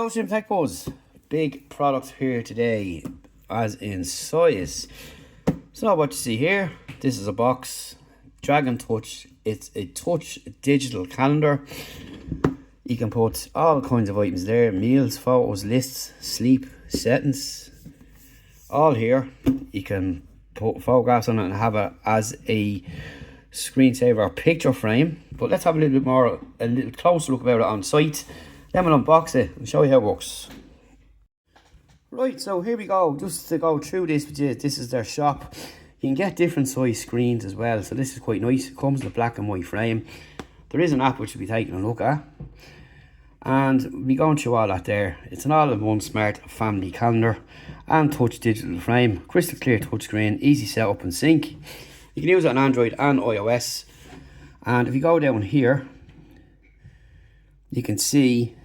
Hello Sim Tech Buzz. Big product here today, as in size. So what you see here, this is a box, DragonTouch. It's a touch digital calendar. You can put all kinds of items there, meals, photos, lists, sleep, settings, all here. You can put photographs on it and have it as a screensaver or picture frame. But let's have a little closer look about it on site. Then we'll unbox it and show you how it works. Right, so here we go. Just to go through this with you, this is their shop. You can get different size screens as well, so this is quite nice. It comes in a black and white frame. There is an app which we'll be taking a look at, and we'll be going through all that there. It's an all-in-one smart family calendar and touch digital frame, crystal clear touchscreen, easy setup and sync. You can use it on Android and iOS. And if you go down here, you can see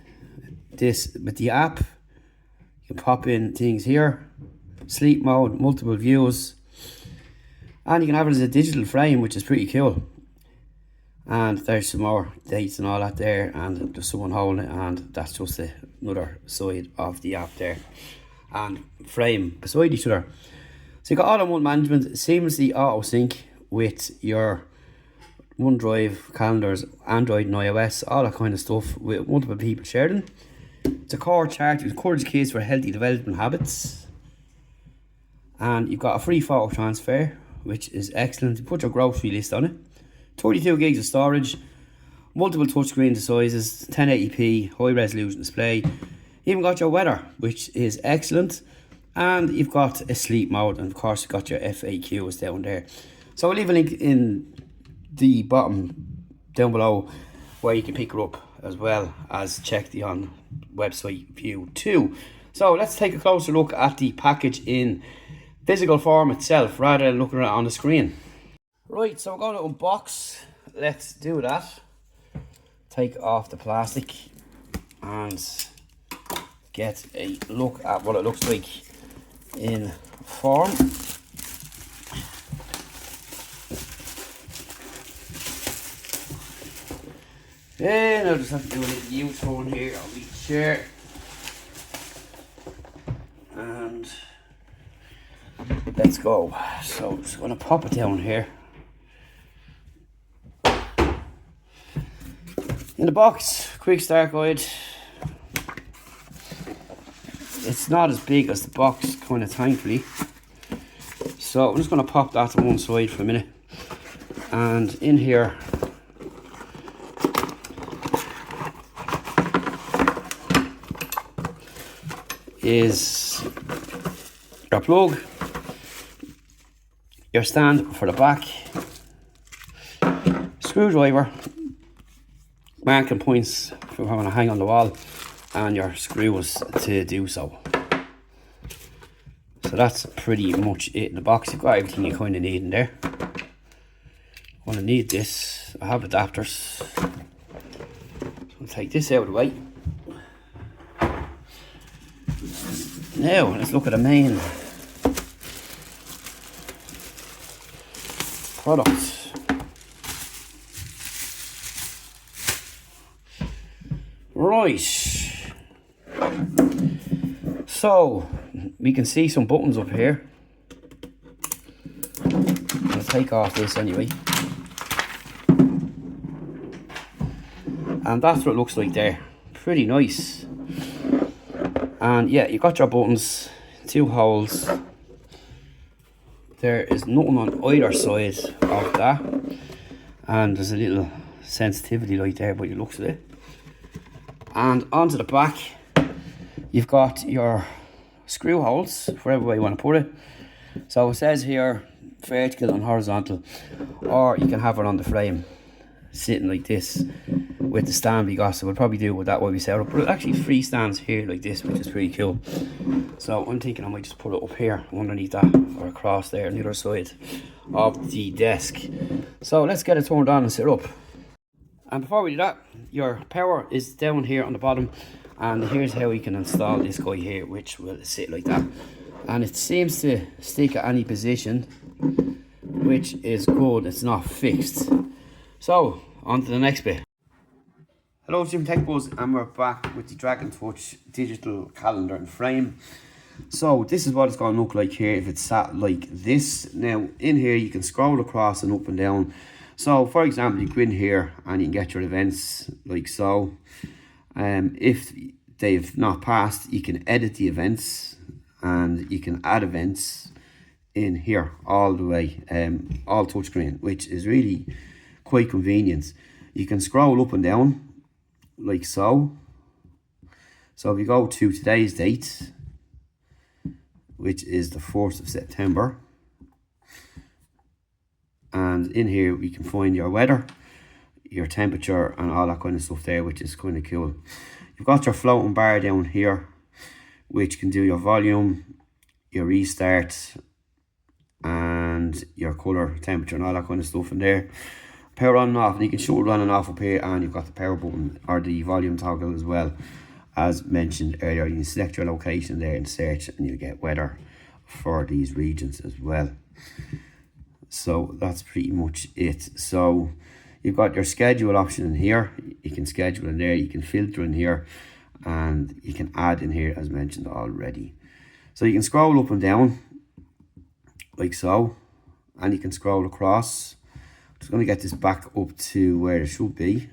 this with the app. You can pop in things here, sleep mode, multiple views, and you can have it as a digital frame, which is pretty cool. And there's some more dates and all that there, and there's someone holding it, and that's just another side of the app there, and frame beside each other. So you got all-in-one management, seamlessly auto sync with your OneDrive, calendars, Android and iOS, all that kind of stuff with multiple people sharing. It's a core chart to encourage kids for healthy development habits. And you've got a free photo transfer, which is excellent. You put your grocery list on it. 32 gigs of storage, multiple touchscreen sizes, 1080p, high resolution display. You even got your weather, which is excellent. And you've got a sleep mode, and of course you've got your FAQs down there. So I'll leave a link in the bottom down below where you can pick it up, as well as check the on website view too. So let's take a closer look at the package in physical form itself rather than looking at it on the screen. Right, so we're going to unbox. Let's do that. Take off the plastic and get a look at what it looks like in form. And I'll just have to do a little U-turn here on the chair. And let's go. So I'm just going to pop it down here. In the box, quick start guide. It's not as big as the box, kind of, thankfully. So I'm just going to pop that to one side for a minute. And in here is your plug, your stand for the back, screwdriver, marking points for having to hang on the wall, and your screws to do so. So that's pretty much it in the box. You've got everything you kind of need in there. I'm going to need this. I have adapters. So I'll take this out of the way. Now let's look at the main product. Right, so we can see some buttons up here. I'll take off this anyway, and that's what it looks like there. Pretty nice. And yeah, you got your buttons, 2 holes. There is nothing on either side of that, and there's a little sensitivity light there by the looks of it. And onto the back, you've got your screw holes for wherever way you want to put it. So it says here vertical and horizontal, or you can have it on the frame sitting like this with the stand we got. So we'll probably do it with that way we set it up, but it actually freestands here like this, which is pretty cool. So I'm thinking I might just put it up here underneath that, or across there on the other side of the desk. So let's get it turned on and set it up. And before we do that, your power is down here on the bottom, and here's how we can install this guy here, which will sit like that, and it seems to stick at any position, which is good. It's not fixed. So on to the next bit. Hello, Jim Tech Buzz, and we're back with the DragonTouch digital calendar and frame. So this is what it's going to look like here if it's sat like this. Now in here you can scroll across and up and down. So for example, you go in here and you can get your events like so. If they've not passed, you can edit the events and you can add events in here all the way, all touchscreen, which is really quite convenient. You can scroll up and down like so. So if you go to today's date, which is the 4th of September, and in here we can find your weather, your temperature and all that kind of stuff there, which is kind of cool. You've got your floating bar down here, which can do your volume, your restart, and your colour, temperature and all that kind of stuff in there. Power on and off, and you can shut it on and off up here, and you've got the power button or the volume toggle as well. As mentioned earlier, you can select your location there and search, and you get weather for these regions as well. So that's pretty much it. So you've got your schedule option in here. You can schedule in there, you can filter in here, and you can add in here as mentioned already. So you can scroll up and down like so, and you can scroll across. Just going to get this back up to where it should be.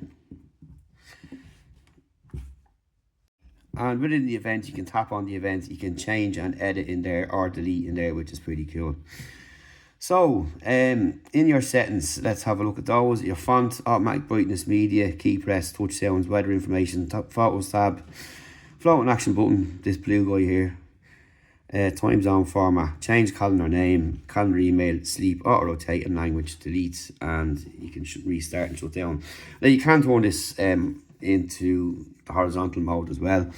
And within the event, you can tap on the event, you can change and edit in there or delete in there, which is pretty cool. So in your settings, let's have a look at those. Your font, automatic brightness, media, key press, touch sounds, weather information, photos tab, floating action button, this blue guy here, time zone format, change calendar name, calendar email, sleep, auto rotate and language, delete, and you can restart and shut down. Now you can turn this into the horizontal mode as well,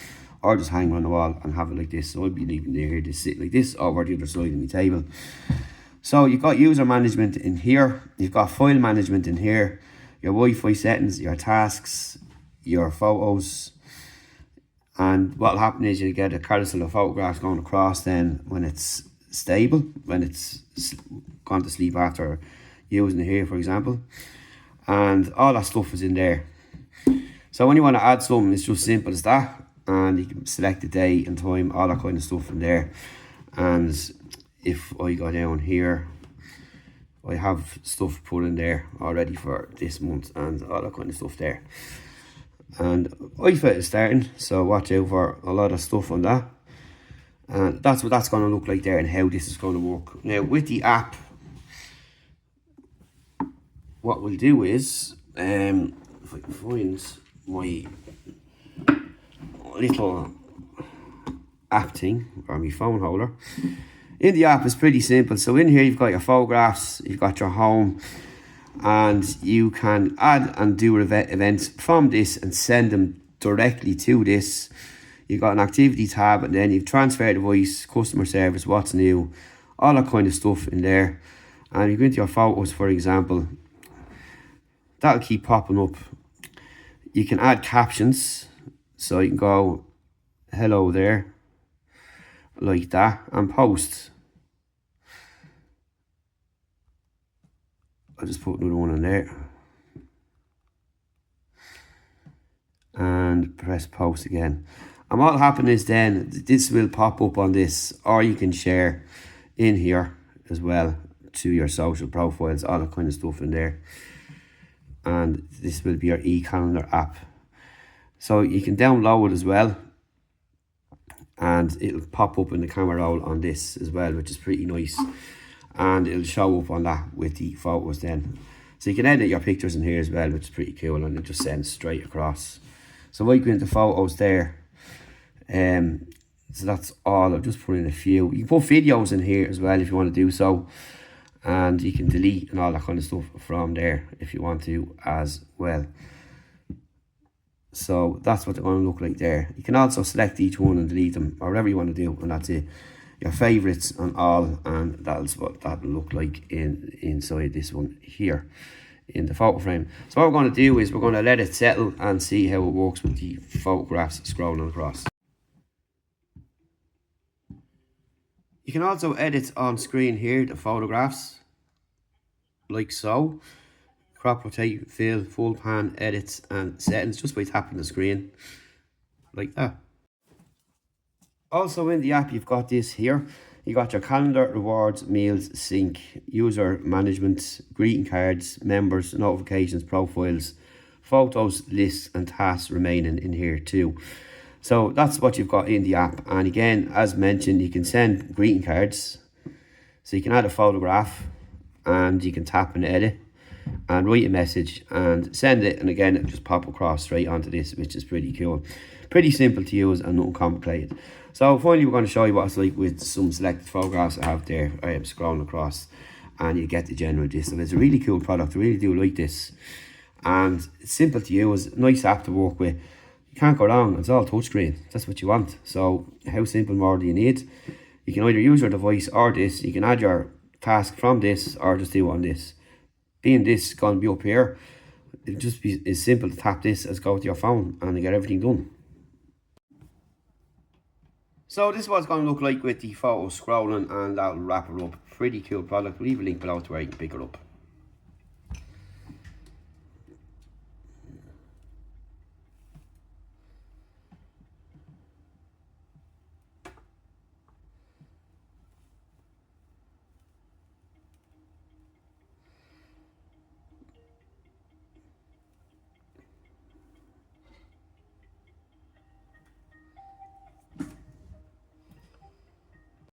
or just hang on the wall and have it like this. So I'd be leaving it here to sit like this over the other side of my table. So you've got user management in here, you've got file management in here, your Wi-Fi settings, your tasks, your photos. And what'll happen is you get a carousel of photographs going across then when it's stable, when it's gone to sleep after using it here, for example. And all that stuff is in there. So when you want to add something, it's just simple as that. And you can select the day and time, all that kind of stuff in there. And if I go down here, I have stuff put in there already for this month and all that kind of stuff there. And IFA is starting, so watch out for a lot of stuff on that. And that's what that's going to look like there and how this is going to work. Now with the app, what we'll do is, if I can find my little app thing or my phone holder. In the app is pretty simple. So in here you've got your photographs, you've got your home, and you can add and do events from this and send them directly to this. You've got an activity tab, and then you've transfer device, customer service, what's new, all that kind of stuff in there. And you go into your photos, for example, that'll keep popping up. You can add captions, so you can go hello there like that and post. I'll just put another one in there and press post again. And what'll happen is then this will pop up on this, or you can share in here as well to your social profiles, all that kind of stuff in there. And this will be your e-calendar app. So you can download it as well, and it'll pop up in the camera roll on this as well, which is pretty nice. And it'll show up on that with the photos then. So you can edit your pictures in here as well, which is pretty cool, and it just sends straight across. So I go into photos there. So that's all. I've just put in a few. You can put videos in here as well if you want to do so. And you can delete and all that kind of stuff from there if you want to as well. So that's what they're going to look like there. You can also select each one and delete them, or whatever you want to do, and that's it. Your favorites and all, and that's what that'll look like inside this one here in the photo frame. So what we're going to do is we're going to let it settle and see how it works with the photographs scrolling across. You can also edit on screen here the photographs like so. crop, rotate, fill, full pan, edits and settings just by tapping the screen like that. Also in the app you've got this here. You got your calendar, rewards, meals, sync, user management, greeting cards, members, notifications, profiles, photos, lists and tasks remaining in here too. So that's what you've got in the app. And again, as mentioned, you can send greeting cards. So you can add a photograph and you can tap and edit and write a message and send it, and again it'll just pop across straight onto this, which is pretty cool. Pretty simple to use and not complicated. So finally we're going to show you what it's like with some selected photographs I have there. I am scrolling across and you get the general gist of it. It's a really cool product. I really do like this, and it's simple to use, nice app to work with. You can't go wrong, it's all touchscreen, that's what you want. So how simple more do you need? You can either use your device or this. You can add your task from this or just do it on this. Being this going to be up here, it'll just be as simple to tap this as go to your phone and you get everything done. So this is what it's going to look like with the photo scrolling, and that'll wrap it up. Pretty cool product. We'll leave a link below to where you can pick it up.